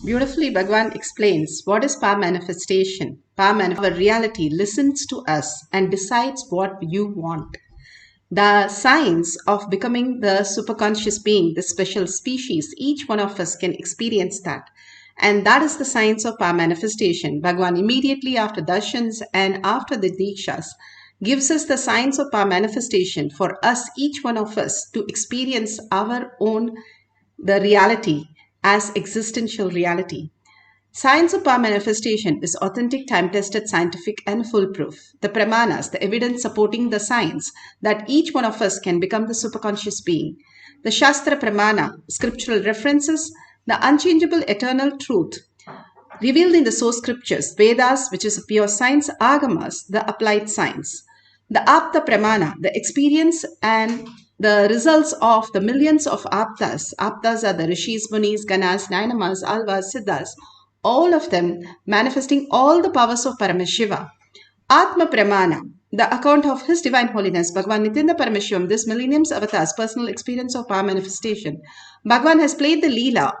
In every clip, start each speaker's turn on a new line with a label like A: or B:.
A: Beautifully, Bhagavan explains what is power manifestation. Our reality listens to us and decides what you want. The science of becoming the superconscious being, the special species, each one of us can experience that. And that is the science of power manifestation. Bhagavan immediately after darshans and after the dikshas gives us the science of power manifestation for us, each one of us, to experience our own the reality as existential reality. Science of power manifestation is authentic, time-tested, scientific, and foolproof. The pramanas, the evidence supporting the science that each one of us can become the superconscious being. The Shastra Pramana, scriptural references, the unchangeable eternal truth revealed in the source scriptures, Vedas, which is pure science, Agamas, the applied science. The Apta Pramana, the experience and the results of the millions of Aptas. Aptas are the Rishis, Munis, Ganas, Nainamas, Alvas, Siddhas, all of them manifesting all the powers of Paramashiva. Atma Pramana, the account of His Divine Holiness, Bhagavan Nithyananda Paramashivam, this millennium's avatar's personal experience of power manifestation. Bhagavan has played the Leela,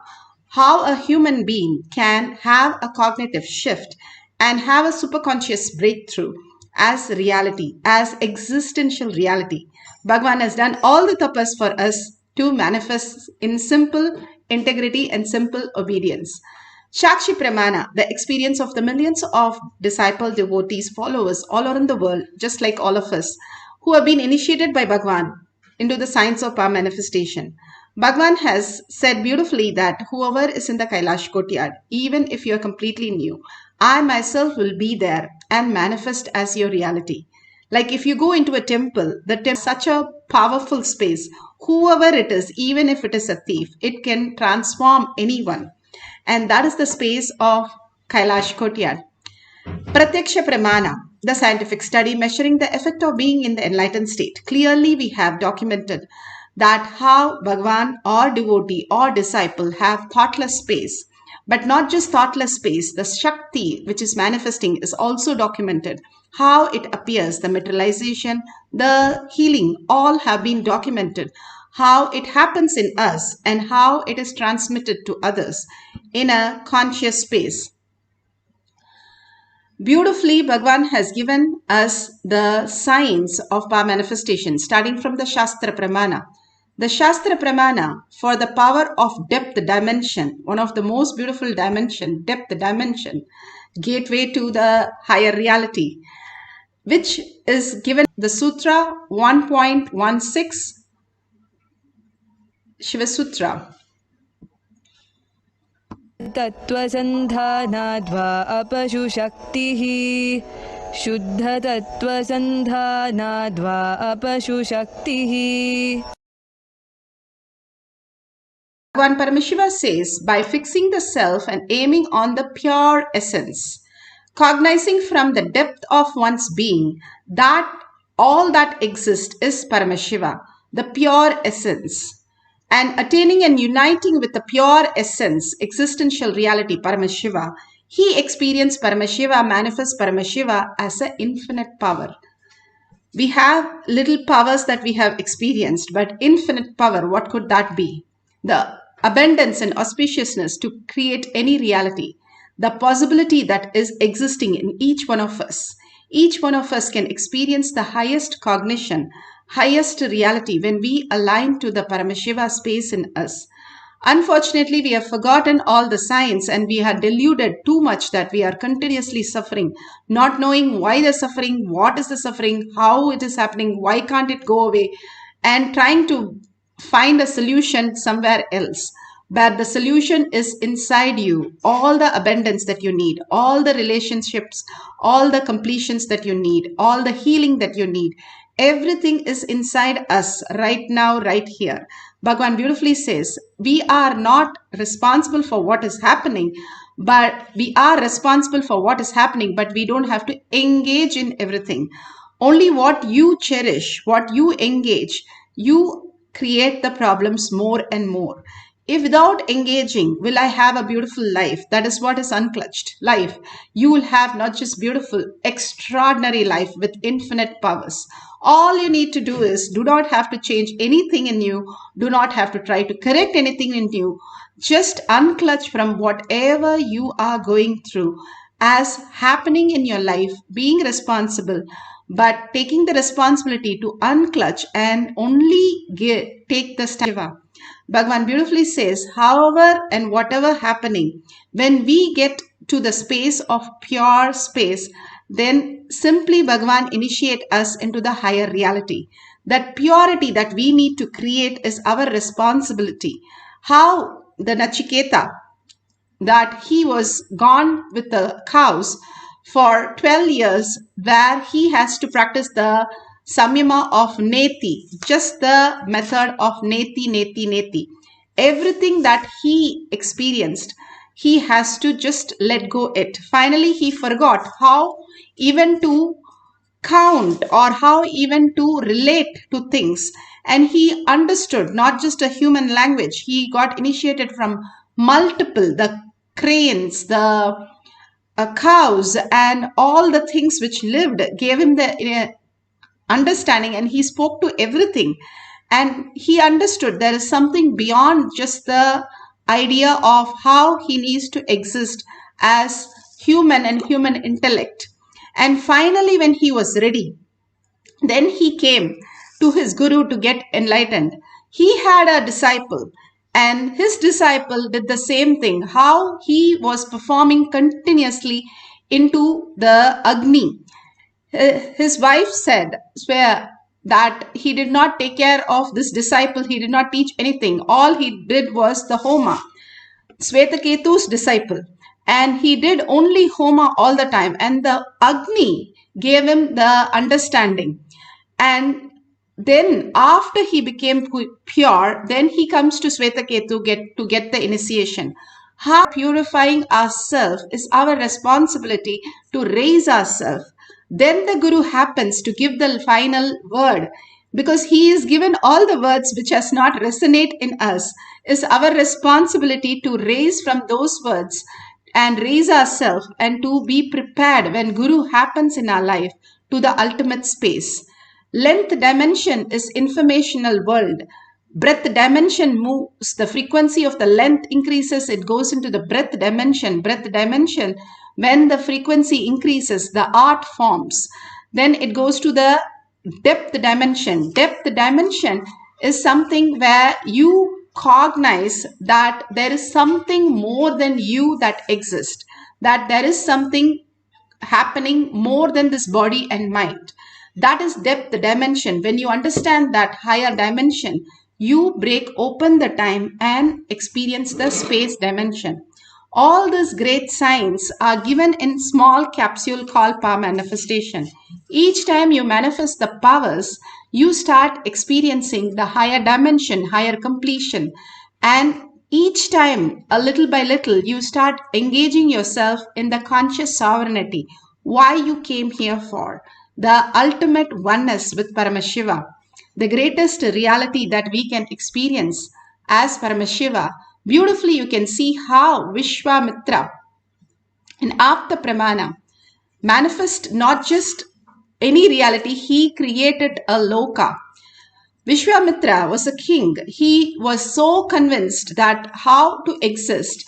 A: how a human being can have a cognitive shift and have a superconscious breakthrough as reality, as existential reality. Bhagavan has done all the tapas for us to manifest in simple integrity and simple obedience. Shakshi Pramana, the experience of the millions of disciple, devotees, followers all around the world, just like all of us, who have been initiated by Bhagavan into the science of power manifestation. Bhagavan has said beautifully that whoever is in the Kailash courtyard, even if you are completely new, I myself will be there and manifest as your reality. Like if you go into a temple, the temple is such a powerful space. Whoever it is, even if it is a thief, it can transform anyone. And that is the space of Kailash Courtyard. Pratyaksha Pramana, the scientific study measuring the effect of being in the enlightened state. Clearly, we have documented that how Bhagavan or devotee or disciple have thoughtless space. But not just thoughtless space, the Shakti which is manifesting is also documented. How it appears, the materialization, the healing, all have been documented. How it happens in us and how it is transmitted to others in a conscious space. Beautifully, Bhagavan has given us the science of power manifestation, starting from the Shastra Pramana. The Shastra Pramana for the power of depth dimension, one of the most beautiful dimension, depth dimension, gateway to the higher reality, which is given the Sutra 1.16, Shiva Sutra.
B: तत्त्वसन्धानाद्वा अपशुशक्तिः शुद्धतत्त्वसन्धानाद्वा अपशुशक्तिः.
A: Bhagavan Paramashiva says, by fixing the self and aiming on the pure essence, cognizing from the depth of one's being that all that exists is Paramashiva, the pure essence, and attaining and uniting with the pure essence, existential reality, Paramashiva, he experienced Paramashiva, manifests Paramashiva as an infinite power. We have little powers that we have experienced, but infinite power, what could that be? The abundance and auspiciousness to create any reality, the possibility that is existing in each one of us. Each one of us can experience the highest cognition, highest reality when we align to the Paramashiva space in us. Unfortunately, we have forgotten all the science and we have deluded too much that we are continuously suffering, not knowing why the suffering, what is the suffering, how it is happening, why can't it go away, and trying to find a solution somewhere else. But the solution is inside you. All the abundance that you need, all the relationships, all the completions that you need, all the healing that you need, everything is inside us right now, right here. Bhagavan beautifully says, we are not responsible for what is happening, but we are responsible for what is happening, but we don't have to engage in everything. Only what you cherish, what you engage, you create the problems more and more. If without engaging, will I have a beautiful life? That is what is unclutched life. You will have not just beautiful, extraordinary life with infinite powers. All you need to do is, do not have to change anything in you, do not have to try to correct anything in you. Just unclutch from whatever you are going through as happening in your life, being responsible, but taking the responsibility to unclutch and only take the step. Bhagavan beautifully says, however and whatever happening, when we get to the space of pure space, then simply Bhagavan initiate us into the higher reality. That purity that we need to create is our responsibility. How the Nachiketa, that he was gone with the cows for 12 years, where he has to practice the samyama of neti, just the method of neti, neti, neti. Everything that he experienced, he has to just let go it. Finally, he forgot how even to count or how even to relate to things, and he understood not just a human language. He got initiated from multiple, the cranes, the cows, and all the things which lived gave him the understanding, and he spoke to everything, and he understood there is something beyond just the idea of how he needs to exist as human and human intellect. And finally, when he was ready, then he came to his guru to get enlightened. He had a disciple, and his disciple did the same thing. How he was performing continuously into the Agni. His wife said, swear, that he did not take care of this disciple. He did not teach anything. All he did was the Homa. Svetaketu's disciple, and he did only Homa all the time, and the Agni gave him the understanding. And then after he became pure, then he comes to Svetaketu to get the initiation. How purifying ourselves is our responsibility to raise ourselves. Then the Guru happens to give the final word, because he is given all the words which has not resonate in us. Is our responsibility to raise from those words and raise ourselves, and to be prepared when Guru happens in our life to the ultimate space. Length dimension is informational world. Breadth dimension moves. The frequency of the length increases, it goes into the breadth dimension. Breadth dimension, when the frequency increases, the art forms. Then it goes to the depth dimension. Depth dimension is something where you cognize that there is something more than you that exists, that there is something happening more than this body and mind. That is depth dimension. When you understand that higher dimension, you break open the time and experience the space dimension. All these great signs are given in small capsule called power manifestation. Each time you manifest the powers, you start experiencing the higher dimension, higher completion. And each time, a little by little, you start engaging yourself in the conscious sovereignty. Why you came here for. The ultimate oneness with Paramashiva. The greatest reality that we can experience as Paramashiva. Beautifully, you can see how Vishwamitra in Apta Pramana manifest not just any reality, he created a loka. Vishwamitra was a king. He was so convinced that how to exist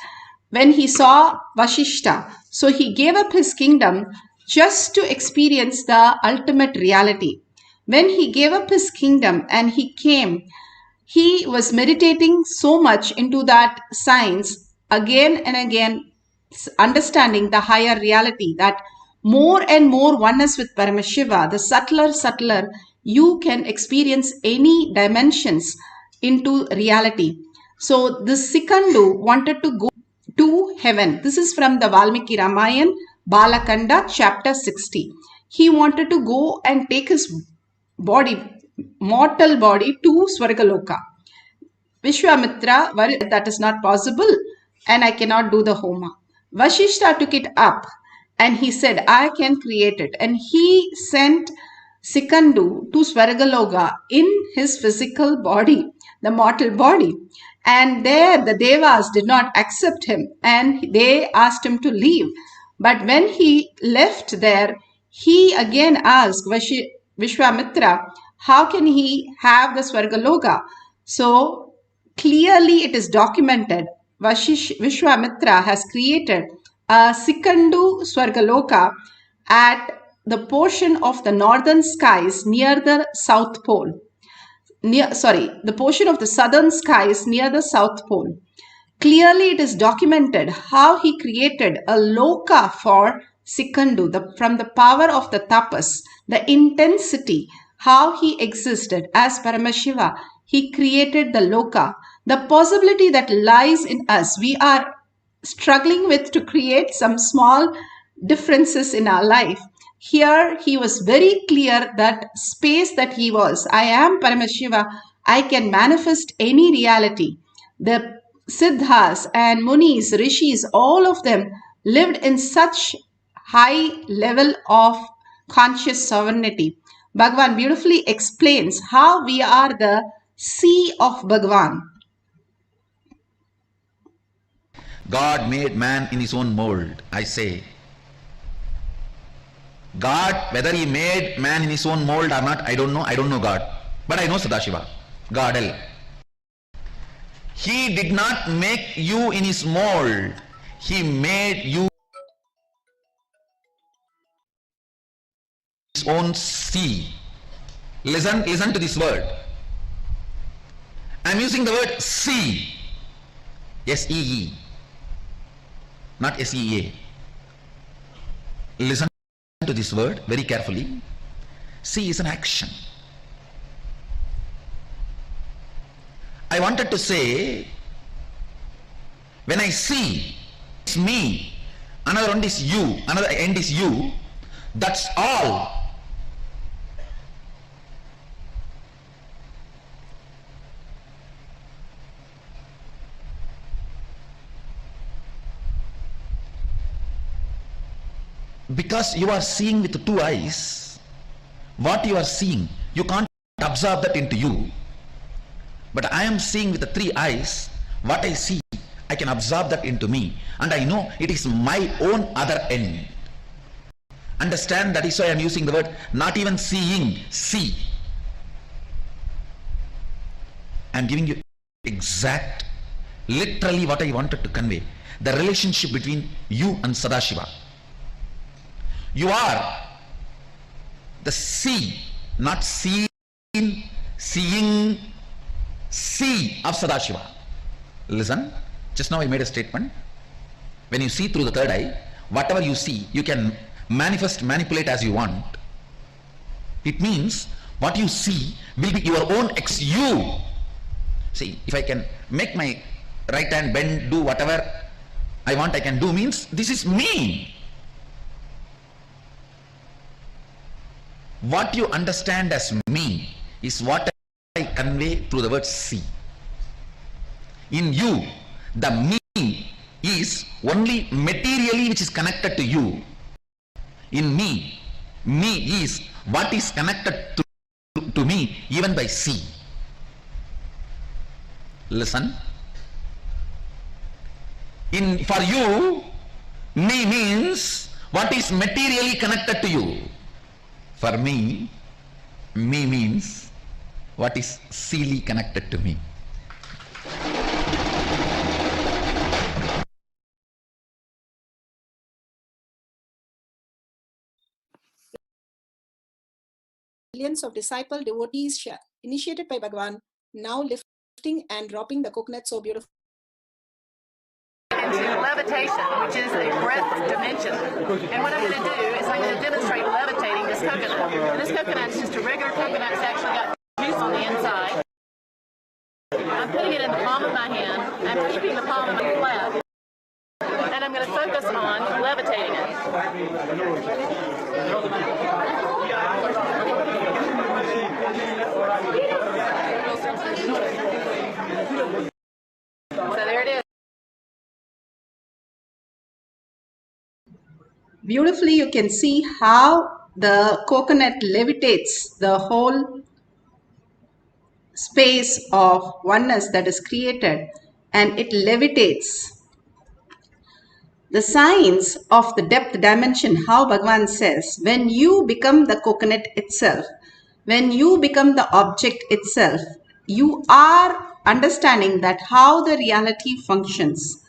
A: when he saw Vashishta. So he gave up his kingdom just to experience the ultimate reality. When he gave up his kingdom and he came, he was meditating so much into that science again and again, understanding the higher reality, that more and more oneness with Paramashiva, the subtler, you can experience any dimensions into reality. So the Sikandu wanted to go to heaven. This is from the Valmiki Ramayana, Balakanda, chapter 60. He wanted to go and take his body, mortal body, to Swargaloka. Vishwamitra worried that is not possible and I cannot do the Homa. Vashishta took it up and he said, I can create it. And he sent Sikandu to Swargaloka in his physical body, the mortal body. And there the Devas did not accept him and they asked him to leave. But when he left there, he again asked Vishwamitra, How can he have the Swargaloka? So clearly it is documented. Vishwamitra has created a Sikandu Swargaloka at the portion of the northern skies near the South Pole. The portion of the southern skies near the South Pole. Clearly, it is documented how he created a loka for Sikandu from the power of the tapas, the intensity, how he existed as Paramashiva. He created the loka, the possibility that lies in us. We are struggling with to create some small differences in our life. Here he was very clear that space that he was, I am Paramashiva, I can manifest any reality. The Siddhas and Munis, Rishis, all of them lived in such high level of conscious sovereignty. Bhagavan beautifully explains how we are the sea of Bhagavan.
C: God made man in his own mold, I say. God, whether he made man in his own mold or not, I don't know. I don't know God. But I know Sadashiva, God L. He did not make you in his mold. He made you his own sea. Listen to this word. I am using the word sea. S-E-E. Not S-E-A. Listen to this word very carefully. See is an action. I wanted to say, when I see, it's me, another end is you, another end is you, that's all. Because you are seeing with two eyes, what you are seeing, you can't absorb that into you. But I am seeing with the three eyes, what I see, I can absorb that into me. And I know it is my own other end. Understand, that is why I am using the word, not even seeing, see. I am giving you exact, literally what I wanted to convey. The relationship between you and Sadashiva. You are the sea, not seen, seeing, sea of Sadashiva. Listen, just now I made a statement. When you see through the third eye, whatever you see, you can manifest, manipulate as you want. It means what you see will be your own ex-you. See, if I can make my right hand bend, do whatever I want I can do, means this is me. What you understand as me is what I convey through the word see. In you, the me is only materially which is connected to you. In me is what is connected to me even by see. Listen. For you, me means what is materially connected to you. For me means what is seely connected to me.
D: Millions of disciple devotees initiated by Bhagavan, now lifting and dropping the coconut so beautiful.
E: Into levitation, which is a breath dimension. And what I'm going to do is I'm going to demonstrate levitating this coconut. And this coconut is just a regular coconut. It's actually got juice on the inside. I'm putting it in the palm of my hand. I'm keeping the palm of my flat. And I'm going to focus on levitating it. So there it is.
A: Beautifully, you can see how the coconut levitates the whole space of oneness that is created, and it levitates. The signs of the depth dimension, how Bhagavan says, when you become the coconut itself, When you become the object itself, you are understanding that how the reality functions.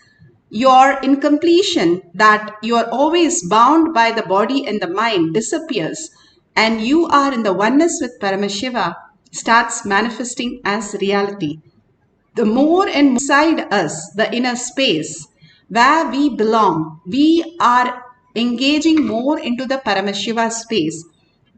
A: Your incompletion, that you are always bound by the body and the mind, disappears, and you are in the oneness with Paramashiva, starts manifesting as reality. The more and more inside us, the inner space where we belong, we are engaging more into the Paramashiva space.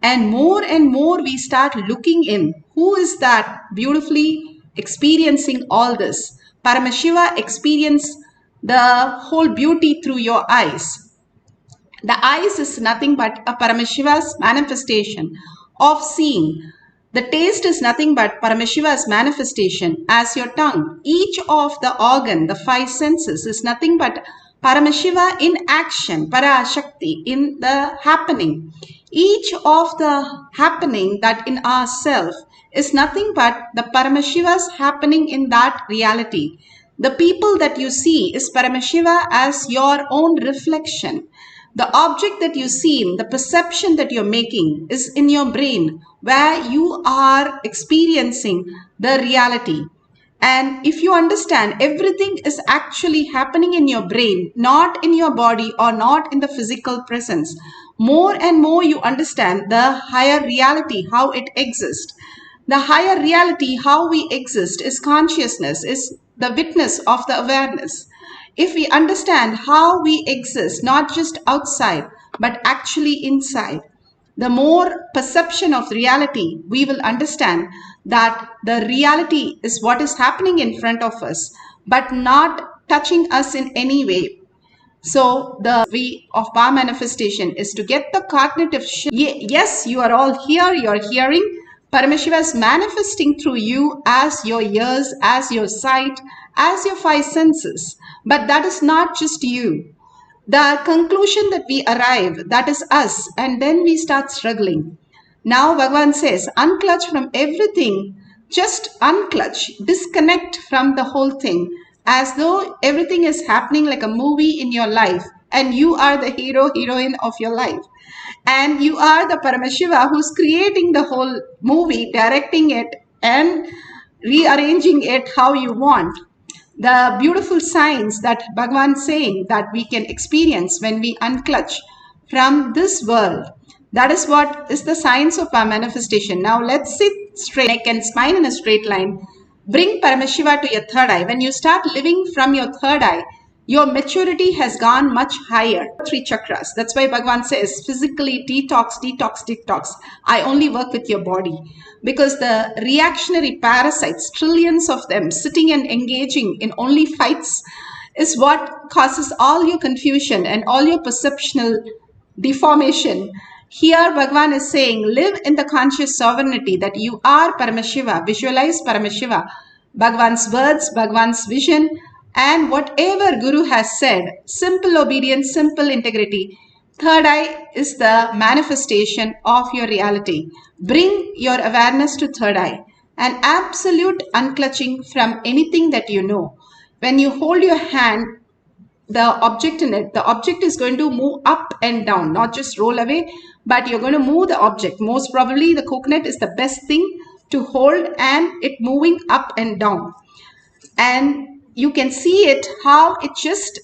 A: And more we start looking in. Who is that beautifully experiencing all this? Paramashiva experience the whole beauty through your eyes. The eyes is nothing but a Paramashiva's manifestation of seeing. The taste is nothing but Paramashiva's manifestation as your tongue. Each of the organ, the five senses, is nothing but Paramashiva in action, Parashakti, in the happening. Each of the happening that in ourself is nothing but the Paramashiva's happening in that reality. The people that you see is Paramashiva as your own reflection. The object that you see, the perception that you're making is in your brain where you are experiencing the reality. And if you understand, everything is actually happening in your brain, not in your body or not in the physical presence. More and more you understand the higher reality, how it exists. The higher reality, how we exist, is consciousness, is the witness of the awareness. If we understand how we exist, not just outside, but actually inside, the more perception of reality, we will understand that the reality is what is happening in front of us, but not touching us in any way. So the way of power manifestation is to get the cognitive shift. Yes, you are all here, you are hearing. Paramashiva is manifesting through you as your ears, as your sight, as your five senses. But that is not just you. The conclusion that we arrive, that is us, and then we start struggling. Now Bhagavan says, unclutch from everything, just unclutch, disconnect from the whole thing, as though everything is happening like a movie in your life, and you are the hero, heroine of your life. And you are the Paramashiva who's creating the whole movie, directing it and rearranging it how you want. The beautiful signs that Bhagavan is saying that we can experience when we unclutch from this world. That is what is the science of our manifestation. Now let's sit straight, neck and spine in a straight line. Bring Paramashiva to your third eye. When you start living from your third eye, your maturity has gone much higher. Three chakras. That's why Bhagavan says physically detox, detox, detox. I only work with your body. Because the reactionary parasites, trillions of them sitting and engaging in only fights, is what causes all your confusion and all your perceptual deformation. Here Bhagavan is saying, live in the conscious sovereignty that you are Paramashiva. Visualize Paramashiva. Bhagavan's words, Bhagavan's vision, and whatever Guru has said, simple obedience, simple integrity. Third eye is the manifestation of your reality. Bring your awareness to third eye. An absolute unclutching from anything that you know. When you hold your hand, the object in it, the object is going to move up and down, not just roll away, but you're going to move the object. Most probably the coconut is the best thing to hold and it moving up and down. And you can see it, how it just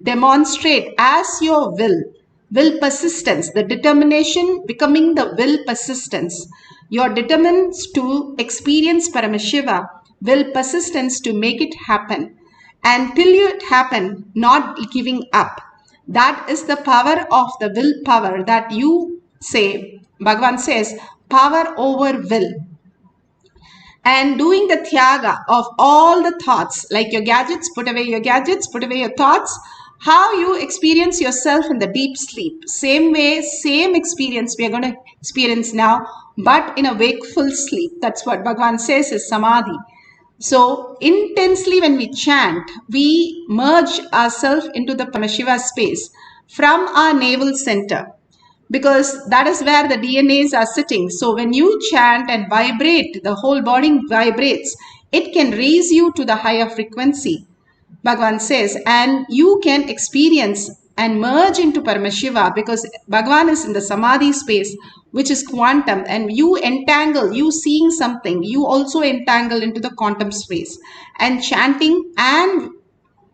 A: demonstrate as your will persistence, the determination becoming the will persistence. You're determined to experience Paramashiva, will persistence to make it happen. And till it happen, not giving up. That is the power of the willpower that you say, Bhagavan says, power over will. And doing the tyaga of all the thoughts, like your gadgets, put away your gadgets, put away your thoughts. How you experience yourself in the deep sleep. Same way, same experience we are going to experience now, but in a wakeful sleep. That's what Bhagavan says is samadhi. So intensely when we chant, we merge ourselves into the Paramashiva space from our navel center. Because that is where the DNAs are sitting. So when you chant and vibrate, the whole body vibrates. It can raise you to the higher frequency, Bhagavan says, and you can experience and merge into Paramashiva, because Bhagavan is in the Samadhi space, which is quantum, and you entangle, you seeing something, you also entangle into the quantum space. And chanting and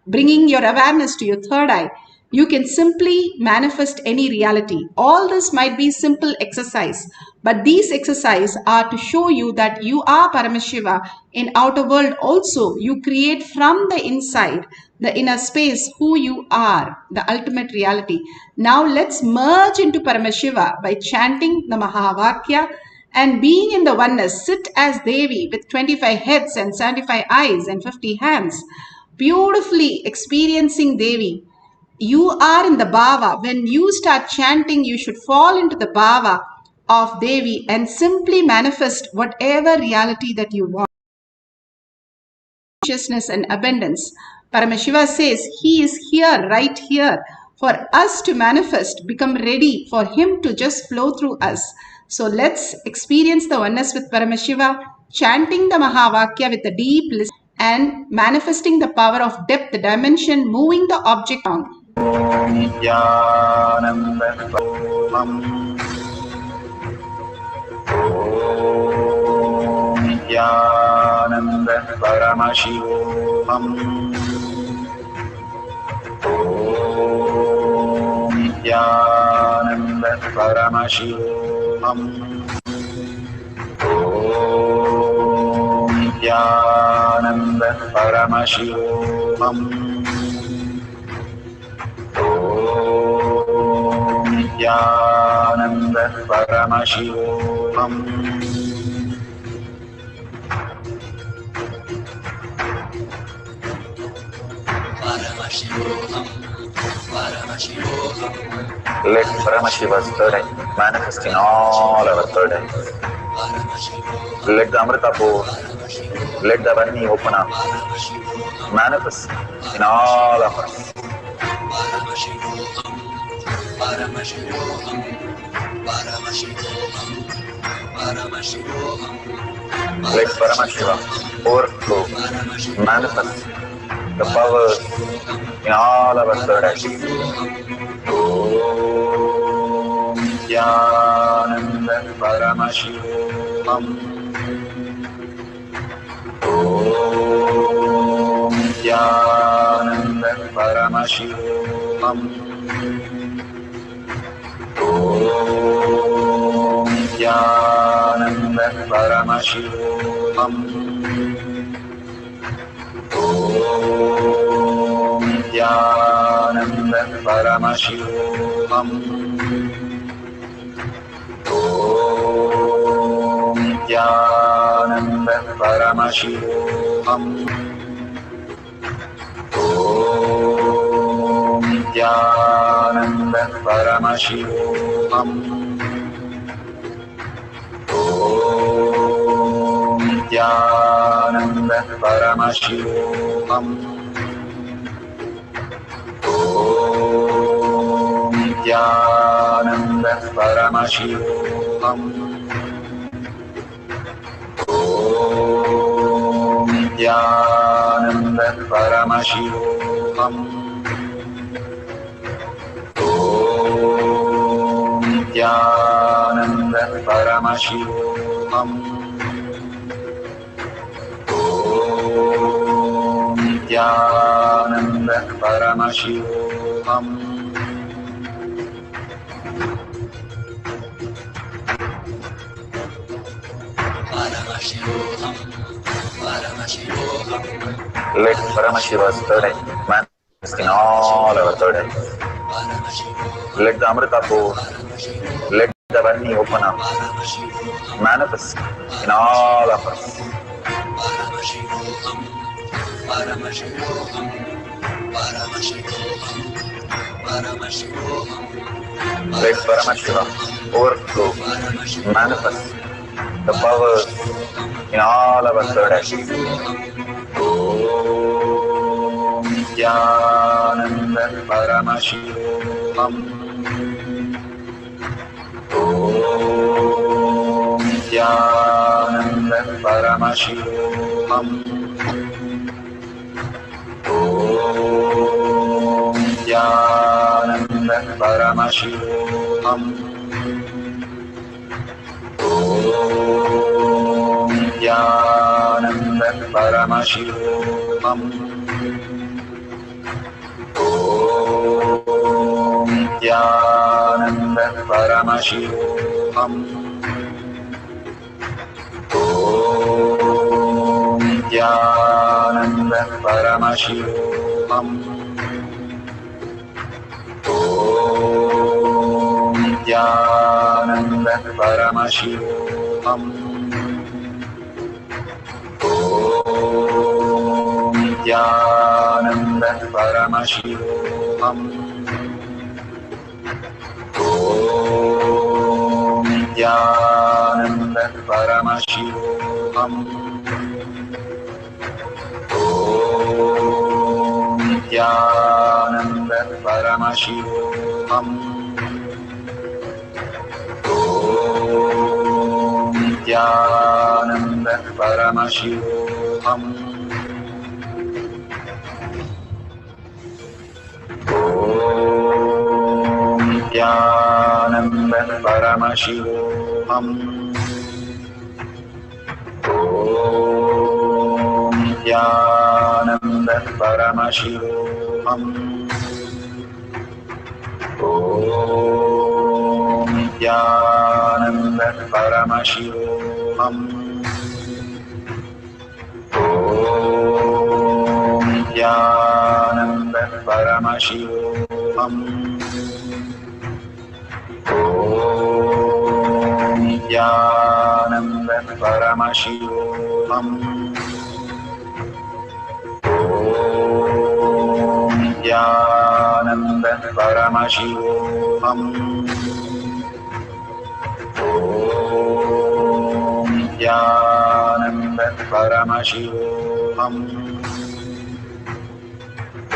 A: bringing your awareness to your third eye, you can simply manifest any reality. All this might be simple exercise, but these exercises are to show you that you are Paramashiva in outer world also. You create from the inside, the inner space, who you are, the ultimate reality. Now let's merge into Paramashiva by chanting the Mahavakya and being in the oneness. Sit as Devi with 25 heads and 75 eyes and 50 hands, beautifully experiencing Devi. You are in the bhava. When you start chanting, you should fall into the bhava of Devi and simply manifest whatever reality that you want. Consciousness and abundance. Paramashiva says he is here, right here, for us to manifest, become ready for him to just flow through us. So let's experience the oneness with Paramashiva, chanting the Mahavakya with a deep listen and manifesting the power of depth, the dimension, moving the object down.
F: Nithyananda Paramashivoham. Om Nithyananda Paramashivoham. Om Nithyananda Paramashivoham. Om Nithyananda Paramashivoham. Let Paramashiva's third eye manifest in all our third eyes. Let the Amrita pour, let the Vani open up, manifest in all of us. Let Paramashiva overflow, manifest the powers in all our third eyes. Om Nithyananda Paramashivoham. Om Nithyananda Paramashivoham. Om Nithyananda Paramashivoham. Om Nithyananda Paramashivoham. Om Nithyananda Paramashivoham. Om Nithyananda Paramashivoham. Om Nithyananda Paramashivoham. Om Nithyananda Paramashivoham. Om Nithyananda Paramashivoham. Om Nithyananda Paramashivoham. Om Nithyananda Paramashivoham. Let Paramashiva's third eye manifest in all our third eyes. Let the Amrita pour, let the Vani open up, manifest in all of us. Let Paramashiva overflow, manifest the powers in all our third eyes. Om Nithyananda Paramashivoham. Om Nithyananda Paramashivoham. Om Nithyananda Paramashivoham. Om Nithyananda Paramashivam. Om Nithyananda Paramashivam. Om Nithyananda Paramashivam. Om Nithyananda Paramashivoham. Om Nithyananda Paramashivoham. Om Nithyananda Paramashivoham. Om Nithyananda Paramashivoham. Om Nithyananda Paramashivoham. Om Nithyananda Paramashivoham. Om Nithyananda Paramashivoham. Om Nithyananda Paramashivoham. Om Nithyananda Paramashivoham. Om Nithyananda Paramashivoham. Om Nithyananda Paramashivoham. Om Nithyananda Paramashivoham.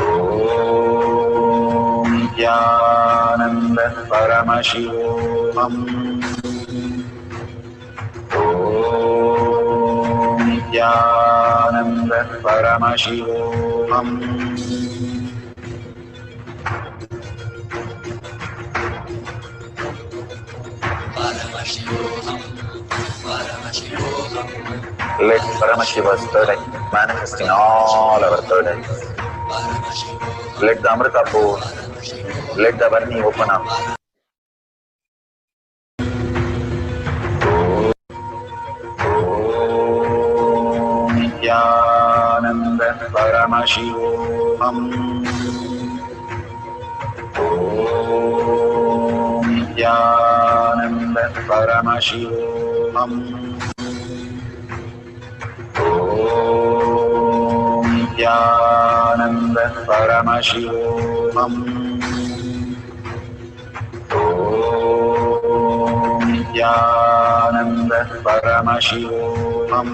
F: Om Nithyananda Paramashivoham. Om Nithyananda Paramashivoham. Let Paramashiva's third eye manifest in all our third eyes. Let the Amrita pour, let the Varni open up. Om Nithyananda Paramashivoham. Om Nithyananda Paramashivoham. Om Nithyananda Paramashivoham. Om Nithyananda Paramashivoham.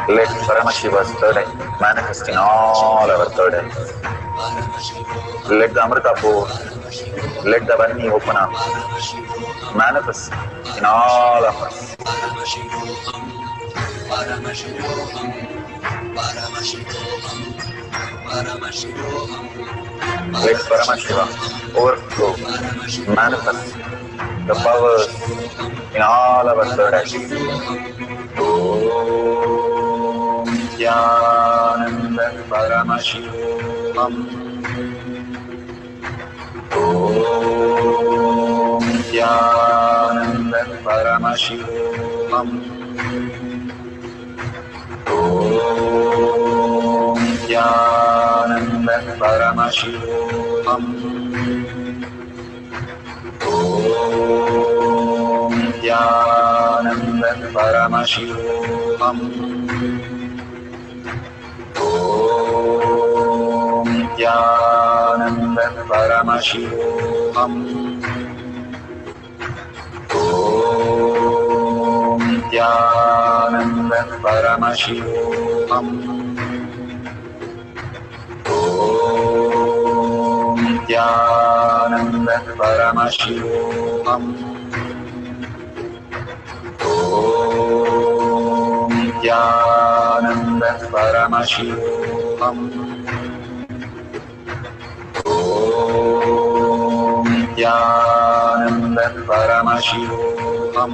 F: Let Paramashiva's third eye manifest in all our third eyes. Let the Amrita pour, let the Varni open up, manifest in all of us. Let Paramashiva overflow, manifest the powers in all our third eyes. Om Nithyananda Paramashivoham. Om Nithyananda Paramashivoham. Om Nithyananda Paramashivoham. Om Nithyananda Paramashivoham. Om Nithyananda Paramashivoham. Om Nithyananda Paramashivoham. Om Nithyananda Paramashivoham. Om Nithyananda Paramashivoham. Om Nithyananda Paramashivoham.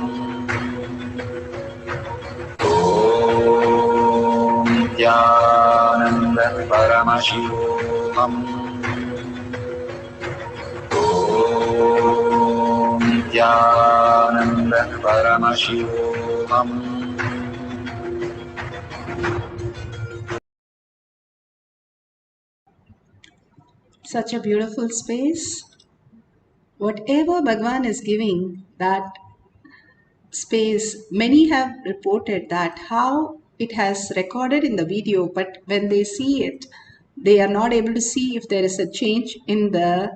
F: Om Nithyananda Paramashivoham. Om Nithyananda Paramashivoham.
A: Such a beautiful space. Whatever Bhagwan is giving, that space, many have reported that how it has recorded in the video, but when they see it, they are not able to see if there is a change in the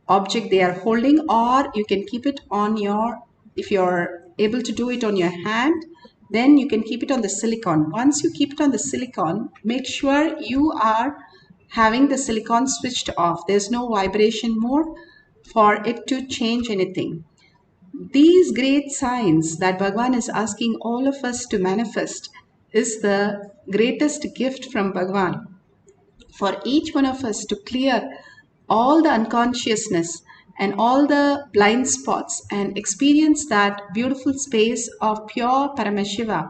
A: object they are holding, or you can keep it on your, if you're able to do it on your hand, then you can keep it on the silicon. Once you keep it on the silicon, make sure you are having the silicon switched off. There's no vibration mode for it to change anything. These great signs that Bhagwan is asking all of us to manifest is the greatest gift from Bhagwan for each one of us to clear all the unconsciousness and all the blind spots and experience that beautiful space of pure Paramashiva.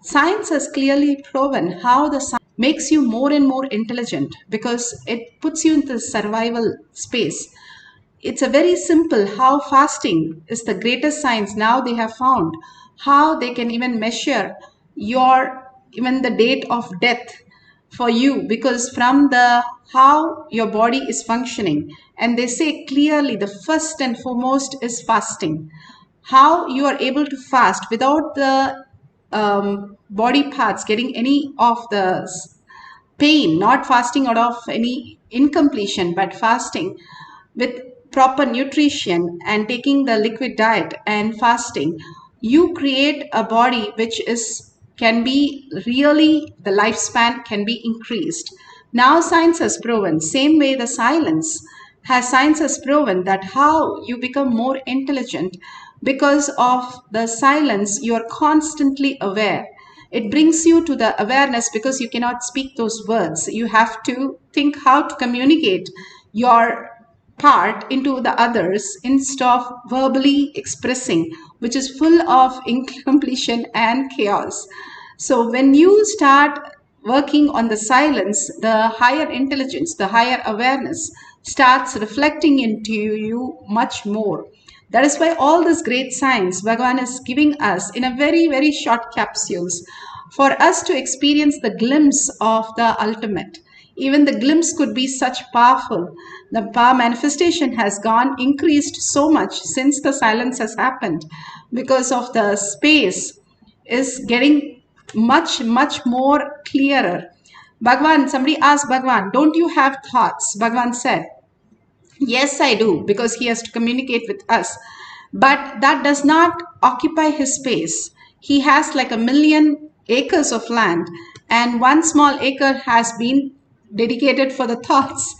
A: Science has clearly proven how the science makes you more and more intelligent because it puts you into the survival space. It's a very simple how fasting is the greatest science. Now they have found how they can even measure your, even the date of death for you, because from the how your body is functioning, and they say clearly the first and foremost is fasting. How you are able to fast without the body parts getting any of the pain, not fasting out of any incompletion, but fasting with proper nutrition and taking the liquid diet and fasting, you create a body which is can be really, the lifespan can be increased. Now science has proven, same way the science has proven that how you become more intelligent because of the silence. You are constantly aware. It brings you to the awareness because you cannot speak those words. You have to think how to communicate your part into the others instead of verbally expressing, which is full of incompletion and chaos. So when you start working on the silence, the higher intelligence, the higher awareness starts reflecting into you much more. That is why all this great science Bhagavan is giving us in a very, very short capsules for us to experience the glimpse of the ultimate. Even the glimpse could be such powerful. The power manifestation has increased so much since the silence has happened, because of the space is getting much, much more clearer. Bhagwan, somebody asked Bhagwan, don't you have thoughts? Bhagwan said, yes, I do, because he has to communicate with us. But that does not occupy his space. He has like 1,000,000 acres of land, and one small acre has been dedicated for the thoughts.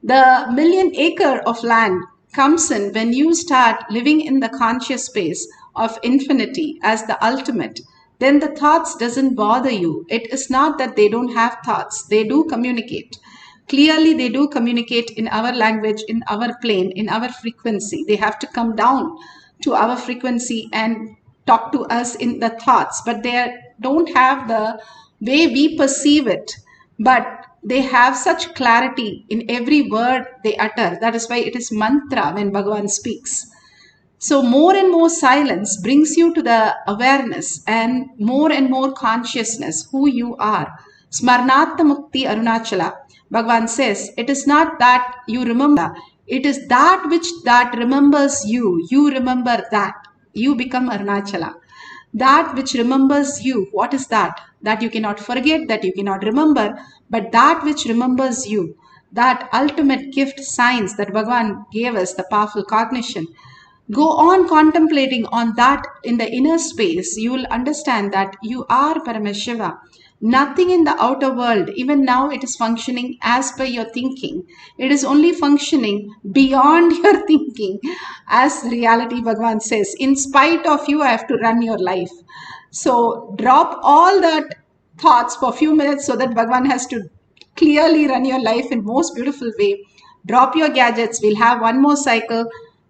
A: The 1,000,000 acre of land comes in when you start living in the conscious space of infinity as the ultimate. Then the thoughts doesn't bother you. It is not that they don't have thoughts. They do communicate. Clearly, they do communicate in our language, in our plane, in our frequency. They have to come down to our frequency and talk to us in the thoughts, but they don't have the way we perceive it. But they have such clarity in every word they utter. That is why it is mantra when Bhagavan speaks. So more and more silence brings you to the awareness and more consciousness who you are. Smarnatma Mukti Arunachala. Bhagavan says, it is not that you remember, it is that which that remembers you. You remember that. You become Arunachala. That which remembers you, what is that? That you cannot forget, that you cannot remember, but that which remembers you, that ultimate gift science that Bhagavan gave us, the powerful cognition. Go on contemplating on that in the inner space. You will understand that you are Paramashiva. Nothing in the outer world, even now it is functioning as per your thinking. It is only functioning beyond your thinking. As reality, Bhagavan says, in spite of you, I have to run your life. So drop all that thoughts for a few minutes so that Bhagavan has to clearly run your life in most beautiful way. Drop your gadgets. We'll have one more cycle.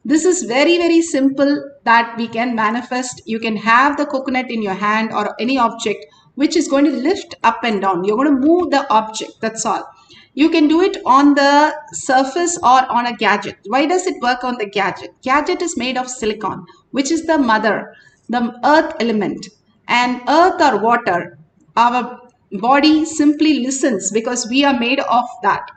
A: This is very, very simple that we can manifest. You can have the coconut in your hand or any object which is going to lift up and down. You're going to move the object. That's all. You can do it on the surface or on a gadget. Why does it work on the gadget? Gadget is made of silicon, which is the mother, the earth element. And earth or water, our body simply listens because we are made of that.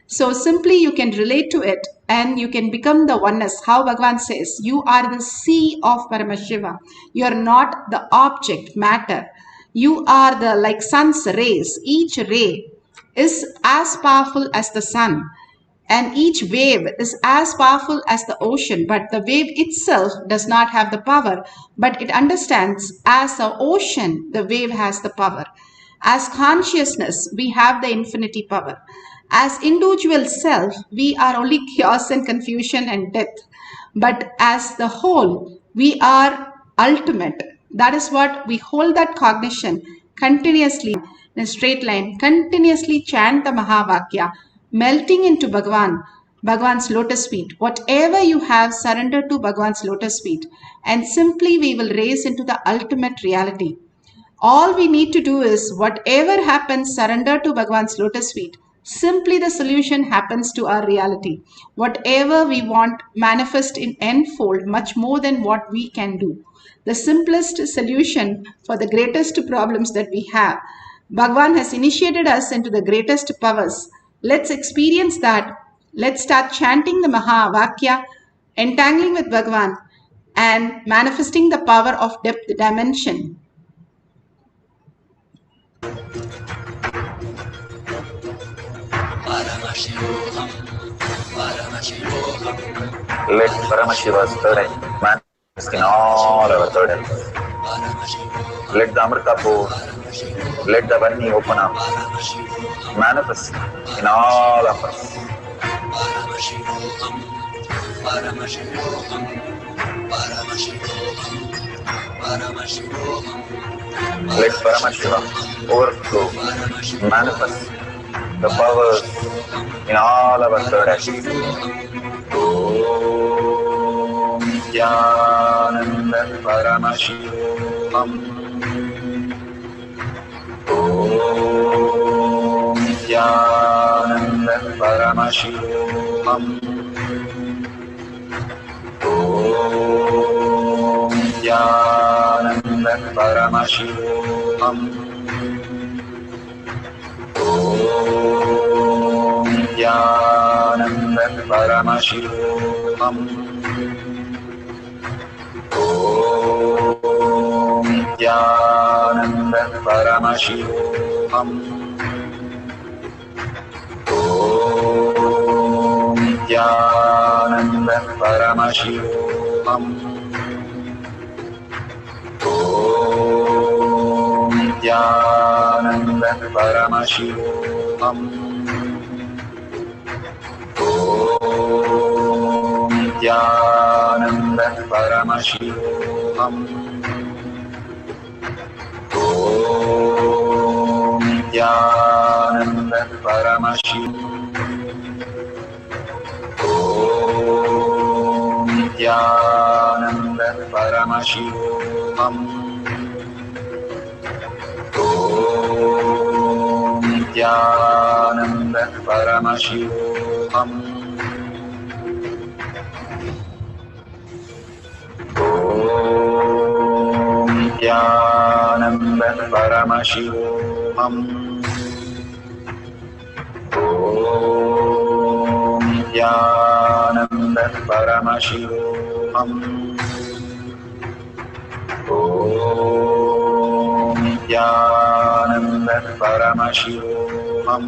A: So simply you can relate to it and you can become the oneness. How Bhagavan says, you are the sea of Paramashiva. You are not the object, matter. You are the like sun's rays. Each ray is as powerful as the sun, and each wave is as powerful as the ocean, but the wave itself does not have the power, but it understands as the ocean the wave has the power. As consciousness we have the infinity power. As individual self we are only chaos and confusion and death, but as the whole we are ultimate. That is what we hold, that cognition continuously in a straight line, continuously chant the Mahavakya, melting into Bhagavan's lotus feet. Whatever you have, surrender to Bhagavan's lotus feet, and simply we will raise into the ultimate reality. All we need to do is, whatever happens, surrender to Bhagavan's lotus feet. Simply the solution happens to our reality. Whatever we want, manifest in n-fold, much more than what we can do. The simplest solution for the greatest problems that we have. Bhagavan has initiated us into the greatest powers. Let's experience that. Let's start chanting the Mahavakya, entangling with Bhagavan, and manifesting the power of depth dimension.
F: Let Paramashiva's third eye manifest in all our third eyes. Let the Amrita pour, let the Vani open up, manifest in all of us. Let Paramashiva overflow, manifest the powers in all our third eyes. Om Nithyananda Paramashivam. Om Nithyananda Paramashivam. Om Nithyananda Paramashivam. Om Nithyananda Paramashivam. Om Nithyananda Paramashivam. Om Nithyananda Paramashivam. Om Nithyananda Paramashivam. Om Nithyananda Paramashivam. Om Nithyananda Paramashivam. Om Nithyananda Paramashivam. Om Nithyananda Paramashivam. Om Nithyananda Paramashivoham. Om Nithyananda Paramashivoham. Om Nithyananda Paramashivoham.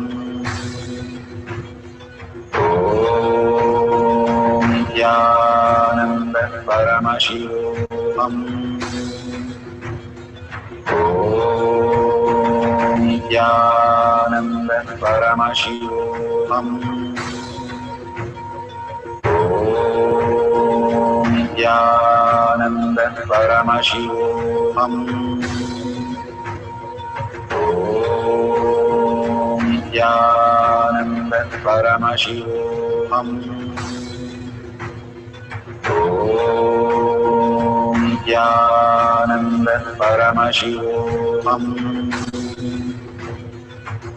F: Om Nithyananda Paramashivoham. Om Nithyananda Paramashivoham. Om Nithyananda Paramashivoham. Om Nithyananda Paramashivoham. Om Nithyananda Paramashivoham.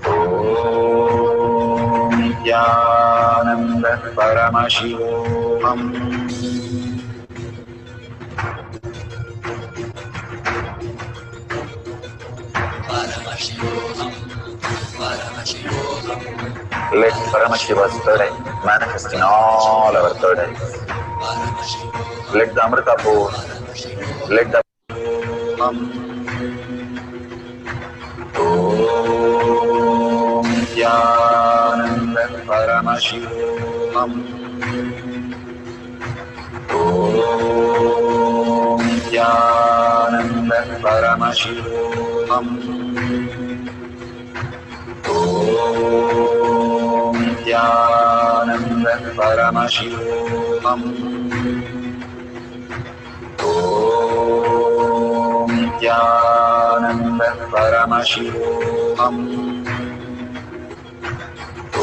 F: Om Nithyananda Paramashivoham. Let Paramashiva's third eye manifest in all our third eyes. Let the Amrita pour, let the Om Nithyananda Paramashivoham. Om Nithyananda Paramashivoham. Om Nithyananda Paramashivoham. Om Nithyananda Paramashivoham.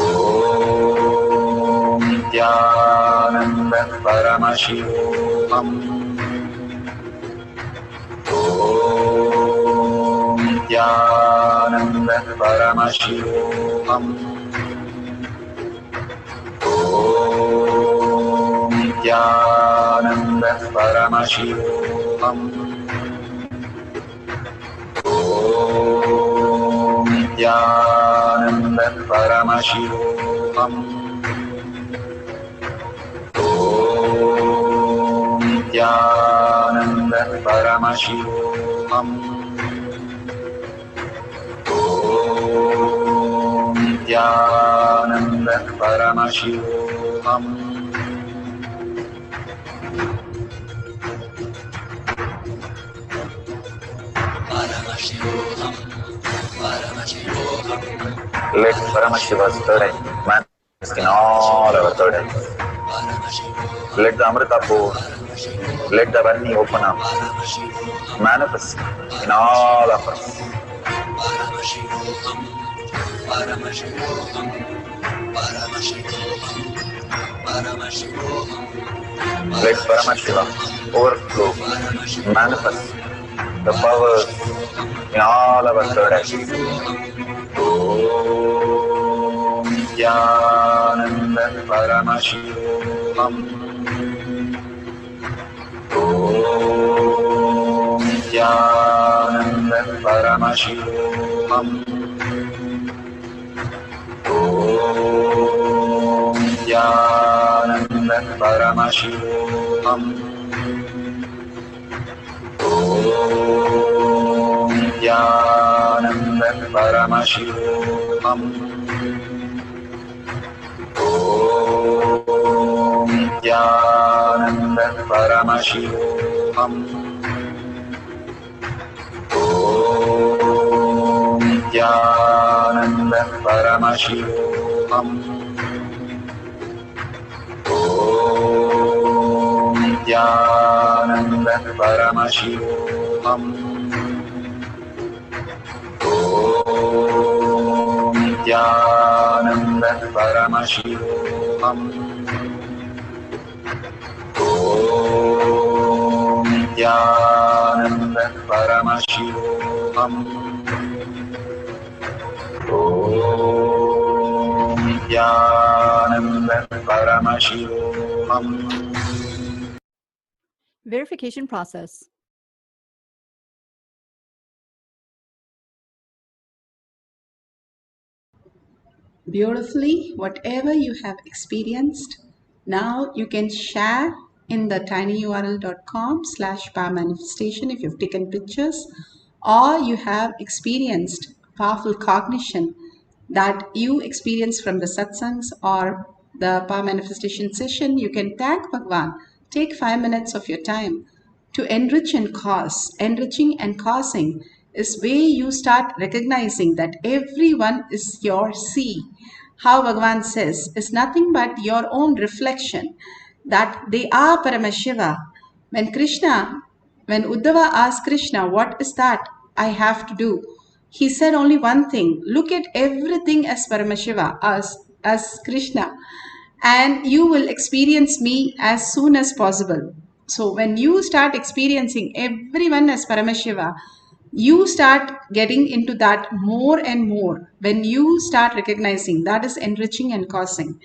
F: Om Nithyananda Paramashivoham. Om Nithyananda Paramashivoham. Om Nithyananda Paramashivoham. Om Nithyananda Paramashivoham. Om Nithyananda Paramashivoham. Om Nithyananda Paramashivoham. Let Paramashiva's third eye manifest in all our third eyes. Let the Amrita pour, let the Varni open up, manifest in all of us. Let Paramashiva overflow, manifest the powers in all our third eyes. Om Nithyananda Paramashivoham. Om Nithyananda Paramashivoham. Om Nithyananda Paramashivoham. Om Nithyananda Paramashivoham. Om Nithyananda Paramashivoham. Om Nithyananda Paramashivoham. Om Nithyananda Paramashivoham. Om Nithyananda Paramashivoham. Om Nithyananda Paramashivoham. Om Nithyananda Paramashivoham.
G: Verification process.
A: Beautifully, whatever you have experienced, now you can share in the tinyurl.com/powermanifestation if you've taken pictures, or you have experienced powerful cognition that you experience from the satsangs or the power manifestation session. You can thank Bhagwan. Take 5 minutes of your time to enrich and cause. Enriching and causing is where you start recognizing that everyone is your sea. How Bhagwan says is nothing but your own reflection, that they are Paramashiva. When Krishna When Uddhava asked Krishna, what is that I have to do? He said only one thing, look at everything as Paramashiva, as Krishna, and you will experience me as soon as possible. So when you start experiencing everyone as Paramashiva, you start getting into that more and more. When you start recognizing, that is enriching and causing.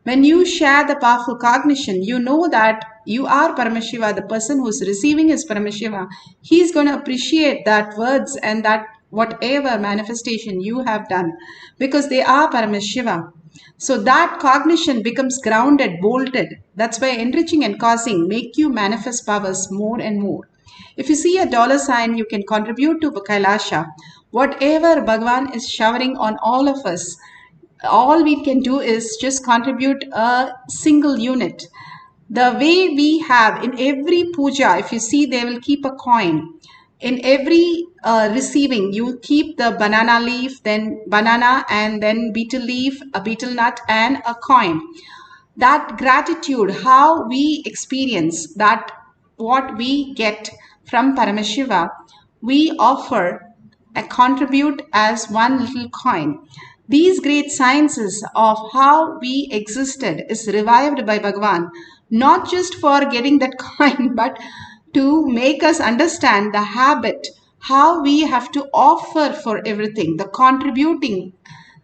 A: When you share the powerful cognition, you know that you are Paramashiva, the person who's receiving is Paramashiva. He's going to appreciate that words and that whatever manifestation you have done because they are Paramashiva. So that cognition becomes grounded, bolted. That's why enriching and causing make you manifest powers more and more. If you see a dollar sign, you can contribute to Kailasha. Whatever Bhagavan is showering on all of us, all we can do is just contribute a single unit. The way we have in every puja, if you see, they will keep a coin. In every receiving, you keep the banana leaf, then banana, and then betel leaf, a betel nut, and a coin. That gratitude, how we experience that, what we get from Paramashiva, we offer and contribute as one little coin. These great sciences of how we existed is revived by Bhagavan, not just for getting that coin, but to make us understand the habit, how we have to offer for everything, the contributing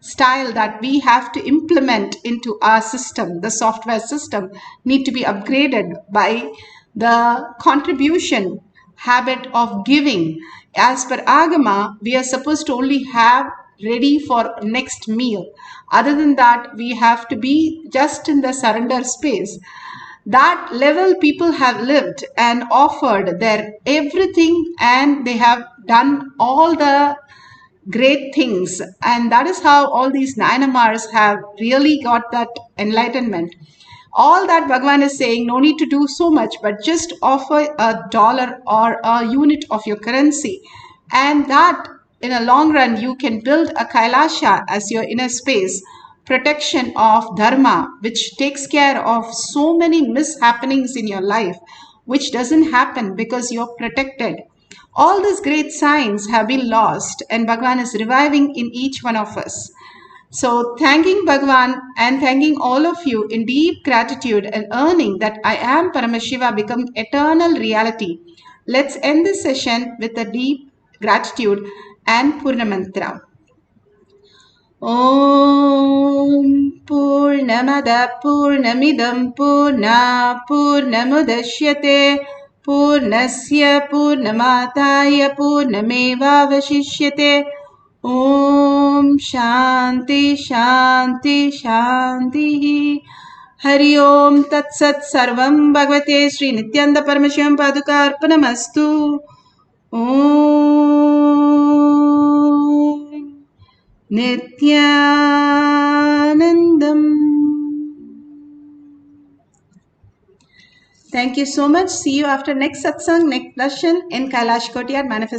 A: style that we have to implement into our system, the software system, need to be upgraded by the contribution habit of giving. As per Agama, we are supposed to only have ready for next meal. Other than that, we have to be just in the surrender space. That level people have lived and offered their everything, and they have done all the great things, and that is how all these Nayanamars have really got that enlightenment. All that Bhagavan is saying, no need to do so much, but just offer a dollar or a unit of your currency, and that in a long run you can build a Kailasha as your inner space, protection of dharma, which takes care of so many mishappenings in your life, which doesn't happen because you're protected. All these great signs have been lost, and Bhagavan is reviving in each one of us. So, thanking Bhagavan and thanking all of you in deep gratitude and earning that I am Paramashiva become eternal reality. Let's end this session with a deep gratitude and Purna Mantra. Om Purnamada Purnamidam Purna Purnamudashyate Purnasya Purnamataya Purnameva Vashishyate. Om Shanti Shanti Shanti. Hari Om Tat Sat Sarvam Bhagavate Sri Nithyananda Paramashivam Paduka Arpanamastu. Om Nithyanandam. Thank you so much. See you after next satsang, next darshan in Kailash Kotiyar Manifest.